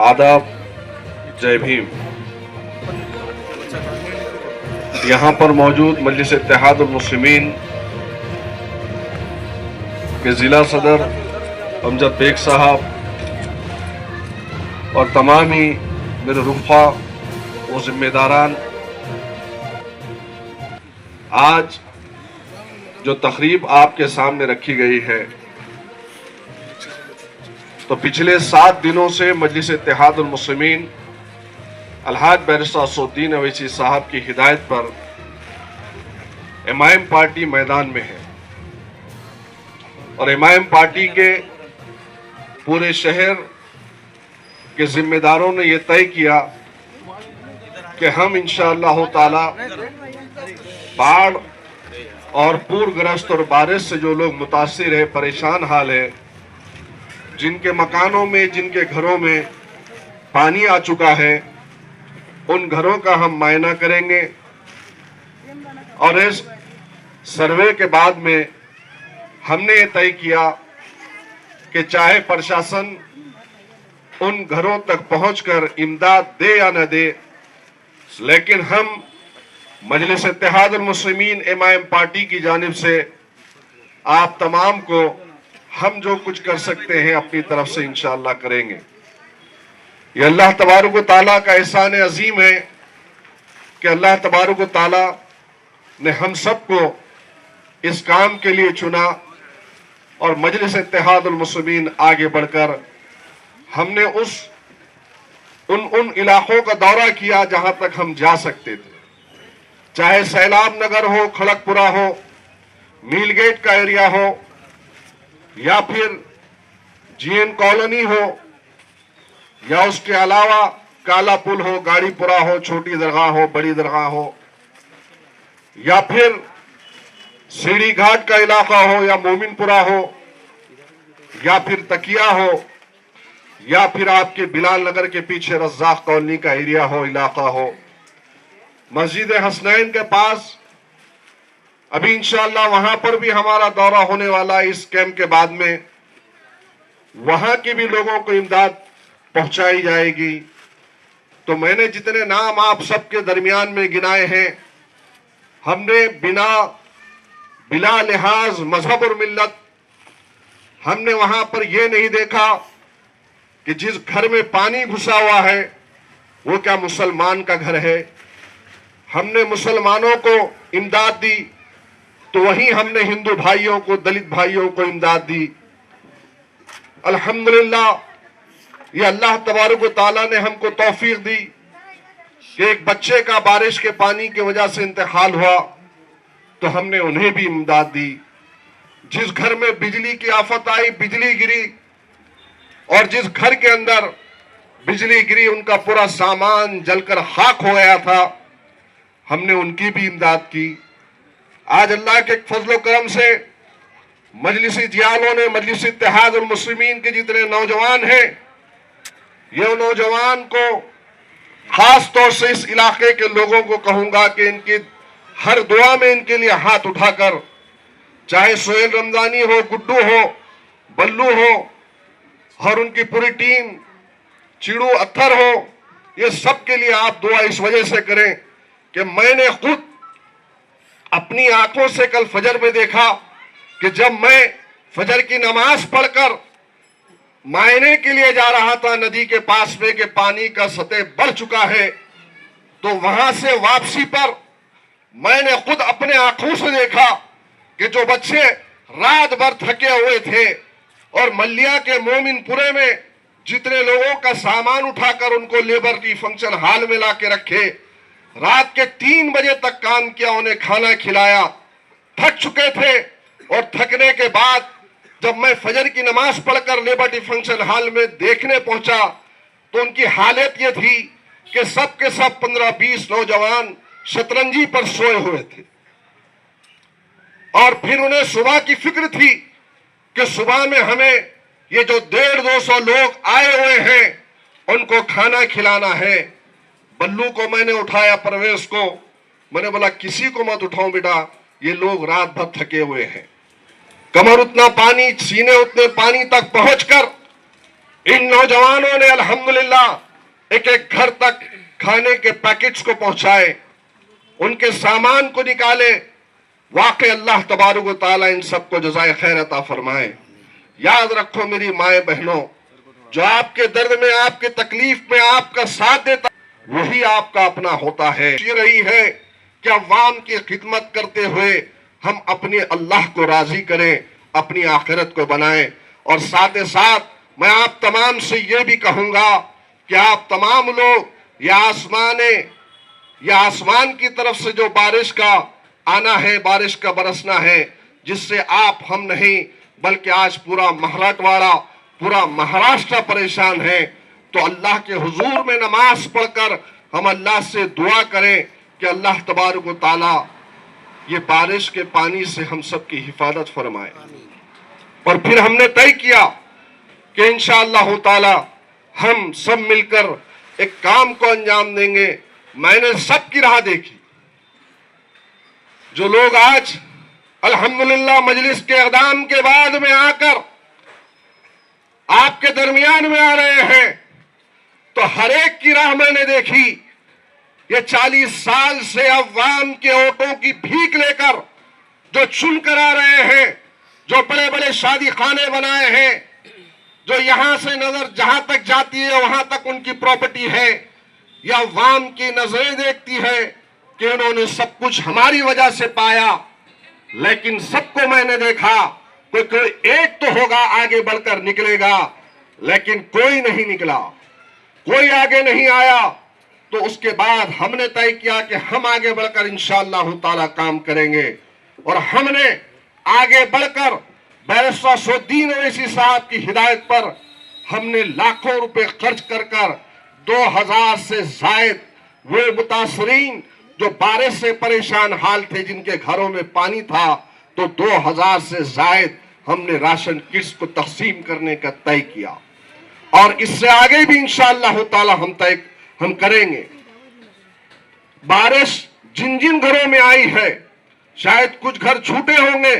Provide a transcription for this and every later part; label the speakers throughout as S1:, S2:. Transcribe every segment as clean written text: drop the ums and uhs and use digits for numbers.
S1: आदाब, जय भीम। यहाँ पर मौजूद मजलिस इत्तेहादुल मुस्लिमीन के ज़िला सदर अमजद बेग साहब और तमाम ही मेरे रुफ़ा व ज़िम्मेदारान, आज जो तकरीब आपके सामने रखी गई है, तो पिछले 7 दिनों से मजलिस इत्तेहादुल मुस्लिमीन अलहाज बैरिस्टर असदुद्दीन अवैसी साहब की हिदायत पर एमआईएम पार्टी मैदान में है और एमआईएम पार्टी के पूरे शहर के जिम्मेदारों ने यह तय किया कि हम इंशाअल्लाह ताला बाढ़ और पूरग्रस्त और बारिश से जो लोग मुतासिर है, परेशान हाल है, जिनके मकानों में, जिनके घरों में पानी आ चुका है, उन घरों का हम मायना करेंगे और इस सर्वे के बाद में हमने ये तय किया कि चाहे प्रशासन उन घरों तक पहुंचकर इमदाद दे या न दे, लेकिन हम मजलिस इत्तेहादुल मुस्लिमीन एमआईएम पार्टी की जानिब से आप तमाम को हम जो कुछ कर सकते हैं अपनी तरफ से इंशाअल्लाह करेंगे। ये अल्लाह तबारक व तआला का एहसान अजीम है कि अल्लाह तबारक व तआला ने हम सबको इस काम के लिए चुना और मजलिस इत्तेहादुल मुस्लिमीन आगे बढ़कर हमने उन इलाकों का दौरा किया जहां तक हम जा सकते थे, चाहे सैलाब नगर हो, खड़गपुरा हो, मीलगेट का एरिया हो, या फिर जीएन कॉलोनी हो, या उसके अलावा काला पुल हो, गाड़ीपुरा हो, छोटी दरगाह हो, बड़ी दरगाह हो, या फिर सीढ़ी घाट का इलाका हो, या मोमिनपुरा हो, या फिर तकिया हो, या फिर आपके बिलाल नगर के पीछे रज़्ज़ाक कॉलोनी का एरिया हो, इलाका हो, मस्जिद हसनैन के पास अभी इंशाअल्लाह वहां पर भी हमारा दौरा होने वाला है इस कैंप के बाद में, वहां के भी लोगों को इमदाद पहुंचाई जाएगी। तो मैंने जितने नाम आप सबके दरमियान में गिनाए हैं, हमने बिला लिहाज मजहब और मिल्लत, हमने वहां पर यह नहीं देखा कि जिस घर में पानी घुसा हुआ है वो क्या मुसलमान का घर है। हमने मुसलमानों को इमदाद दी तो वहीं हमने हिंदू भाइयों को, दलित भाइयों को इमदाद दी। अल्हम्दुलिल्लाह, ये अल्लाह तबारक व तआला ने हमको तौफीक दी कि एक बच्चे का बारिश के पानी की वजह से इंतकाल हुआ तो हमने उन्हें भी इमदाद दी। जिस घर में बिजली की आफत आई, बिजली गिरी, और जिस घर के अंदर बिजली गिरी उनका पूरा सामान जलकर खाक हो गया था, हमने उनकी भी इमदाद की। आज अल्लाह के फजल करम से मजलिसी जियालों ने, मजलिस इत्तेहादुल मुस्लिमीन के जितने नौजवान हैं, ये नौजवान को खास तौर से इस इलाके के लोगों को कहूंगा कि इनकी हर दुआ में इनके लिए हाथ उठाकर, चाहे सोहेल रमजानी हो, गुड्डू हो, बल्लू हो और उनकी पूरी टीम, चिड़ू अत्थर हो, ये सब के लिए आप दुआ इस वजह से करें कि मैंने खुद अपनी आंखों से कल फजर में देखा कि जब मैं फजर की नमाज पढ़कर मायने के लिए जा रहा था नदी के पास में कि पानी का सतह बढ़ चुका है, तो वहां से वापसी पर मैंने खुद अपने आंखों से देखा कि जो बच्चे रात भर थके हुए थे और मल्लिया के मोमिनपुरे में जितने लोगों का सामान उठाकर उनको लिबर्टी फंक्शन हॉल में ला के रखे, रात के 3 बजे तक काम किया, उन्हें खाना खिलाया, थक चुके थे। और थकने के बाद जब मैं फजर की नमाज पढ़कर लिबर्टी फंक्शन हॉल में देखने पहुंचा तो उनकी हालत ये थी कि सब के सब 15-20 नौजवान शतरंजी पर सोए हुए थे। और फिर उन्हें सुबह की फिक्र थी कि सुबह में हमें ये जो 150-200 लोग आए हुए हैं उनको खाना खिलाना है। बल्लू को मैंने उठाया, परवेश को मैंने बोला किसी को मत उठाओ बेटा, ये लोग रात भर थके हुए हैं। कमर उतना पानी, सीने उतने पानी तक पहुंचकर ان नौजवानों ने अल्हम्दुलिल्लाह एक एक घर तक खाने के पैकेट्स को पहुंचाए, उनके सामान को निकाले। वाकई अल्लाह तबारक व तआला इन सबको जज़ाए खैर अता फरमाए। याद रखो मेरी माए बहनों, जो आपके दर्द में, आपके तकलीफ में आपका साथ देता, वही आपका अपना होता है। ये रही है कि अवाम की खिदमत करते हुए हम अपने अल्लाह को राजी करें, अपनी आखिरत को बनाएं। और साथ ही साथ मैं आप तमाम से ये भी कहूंगा कि आप तमाम लोग या आसमान की तरफ से जो बारिश का आना है, बारिश का बरसना है, जिससे आप हम नहीं बल्कि आज पूरा मराठवाड़ा, पूरा महाराष्ट्र परेशान है, तो अल्लाह के हुजूर में नमाज पढ़कर हम अल्लाह से दुआ करें कि अल्लाह तबारक व तआला ये बारिश के पानी से हम सब की हिफाजत फरमाए। और फिर हमने तय किया कि इंशाअल्लाह ताला हम सब मिलकर एक काम को अंजाम देंगे। मैंने सबकी राह देखी, जो लोग आज अल्हम्दुलिल्लाह मजलिस के इक़दाम के बाद में आकर आपके दरमियान में आ रहे हैं, तो हर एक की राह मैंने देखी। ये 40 साल से अवाम के वोटों की भीख लेकर जो चुन कर आ रहे हैं, जो बड़े बड़े शादी खाने बनाए हैं, जो यहां से नजर जहां तक जाती है वहां तक उनकी प्रॉपर्टी है, या अवाम की नजरें देखती है कि उन्होंने सब कुछ हमारी वजह से पाया। लेकिन सबको मैंने देखा, कोई एक तो होगा आगे बढ़कर निकलेगा, लेकिन कोई नहीं निकला, कोई आगे नहीं आया। तो उसके बाद हमने तय किया कि हम आगे बढ़कर इंशाअल्लाह ताला काम करेंगे। और हमने आगे बढ़कर बैरिस्टर असदुद्दीन ओवैसी साहब की हिदायत पर हमने लाखों रुपए खर्च कर 2000 से जायद वे मुतासरीन जो बारिश से परेशान हाल थे, जिनके घरों में पानी था, तो 2000 से जायद हमने राशन किट्स को तकसीम करने का तय किया। और इससे आगे भी इंशाअल्लाह ताला हम करेंगे। बारिश जिन जिन घरों में आई है, शायद कुछ घर छूटे होंगे,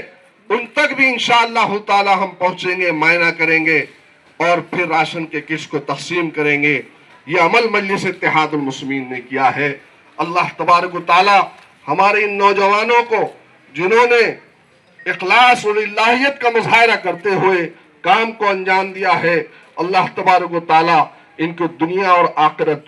S1: उन तक भी इंशाअल्लाह ताला हम पहुंचेंगे, मायना करेंगे और फिर राशन के किट्स को तकसीम करेंगे। ये अमल मजलिस इत्तेहादुल मुस्लिमीन ने किया है। अल्लाह तबारक व तआला हमारे इन नौजवानों को, जिन्होंने इखलास और इलाहियत का मुजाहिरा करते हुए काम को अंजाम दिया है, अल्लाह तबारक व तआला इनको दुनिया और आखिरत